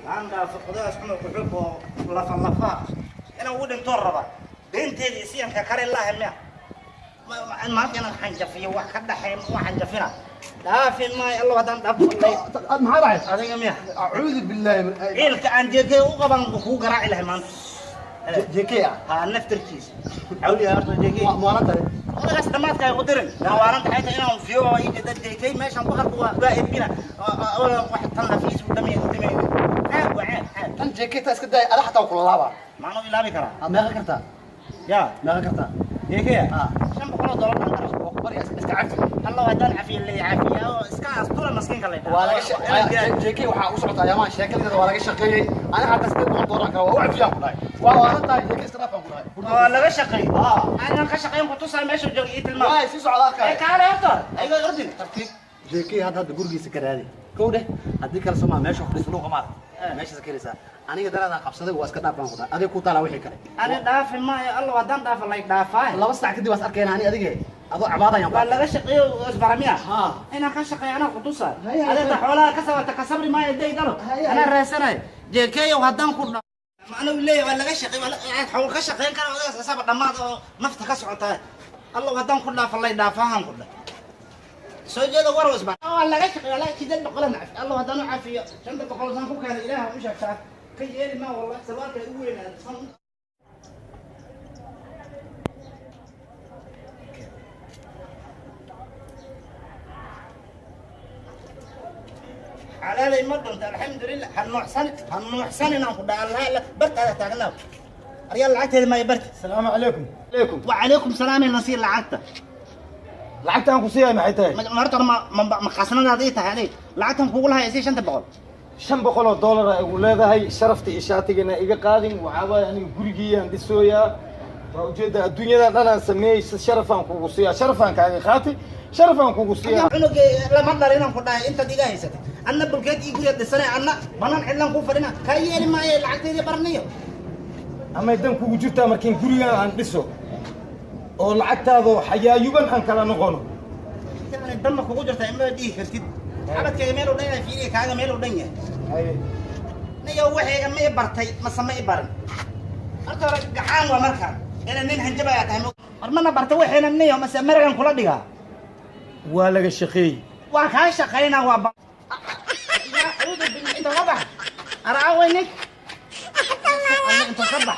عندها في القضاء اسمه كحبه لفا انا ودن تربا بنتي سيان ككر الله ما كان حنجفيه وحد حين وحنجفنا لا في ما الله ودان دب ما بعد هذا ميا اعوذ بالله من إلك عن جيكي وقبان بكو قراع له مان جيكي ها نفتركيس عولي يا رجل جيكي ما انت انا قصد ما تكاي قدرن لا وارنت حيت انا فيو ويجي دد جيكي ماشي بقر بائد بينا واحد طلع فيس ودمي عاد وعاد انت جيكي اسك داي انا حتى كل لابا ما انا يلابي كرا ما غكرتا يا ما غكرتا جيكي اه شنو بقولوا دولار نقرا بري اسك عفي الله ودان عافيه اللي عافيه اسكا اسطوره مسكين كله ولا جيكي waxa u socota yaama sheekada waa laga shaqeeyay ana hadda sidoo kale dooran kara waa wacfiyan ku dhahay waa waanta jiki israafan ku dhahay waa laga shaqeey ana ka shaqeyn ku tusay meesha joogay tilmaam waa si socdaa ka ay kaale horta ayga ordin tartiib jiki hadda gurigiisa ka raadi kowde hadii kala soo meesha ku dhisno qamaad meesha sakeelisa aniga darada qabsaday waa iska dhaafan ku dhahay adiga ku taala wixii kale ana dhaafi ma Allah wadan dhaafa lay dhaafay laba sac kadib waas arkeen ani adiga adoo cabaadayaan waa laga shaqeeyo isbaramiya ina ka shaqeeyo ana ku tusay adiga xoolaha ka sabata ka sabri ma yaday dalo ana raasanay jeekeeyo hadan ku ma ana leeyahay waa laga shaqeeyo xoolo ka shaqeyn kara adiga sabab dhamaad oo nafta ka socota Allah wadan ku dhaafa lay dhaafahan ku dhahay soo jeedo war wasba waa laga shaqeeyo la kidad boqolan Allah wadan caafiyo shanta boqol san ku keenay ilaahay u sheegtaa ka yeeli ma wallahi sababta ugu weynaa على لي مدنت الحمد لله هنحسن ناخذ لا برت هذا تاغنا ريال لعقتي ما يبرت السلام عليكم عليكم وعليكم السلام النصير لعقته lacagtan ku siiyay maxay tahay marta ma qasnadaadii tahay lacagtan kugu lahay isii 500 $500 ay ugu leedahay sharafta iyo shaatigana iga qaadin waxa way aniga gurigiyaan dhisooyaa waa ujeeda adduunyada dhan aan sameeyay sharafan kugu siiyaa sharafan kaaga qaati sharafan kugu siiyaa cunuga lama dhalinaan ku dhahay inta diga haysatay anna bulkeed ii guriga dhisanay anna banan cidlan ku fadhina ka yeeli maayo lacagteedii barniyo ama idan kugu jirtaa markii guriga aan dhiso oo lacagtaado xayaayuban aan kala noqono inta dama kugu jirtaa ima dhigi kartid xabadkayga meel u dhan yahay fiiriga kaaga meel u dhan yahay niyo waxayga ma i bartay mase ma i barin horta hore gaxaan waa markaan ina nin hanjabaya tahay mar mana barta waxayna niyo mase maragan kula dhigaa waa laga shaqeey waa kaa shaqaynaa waa أعوذ بالله أنت وضح أرعى وينك أنت صبح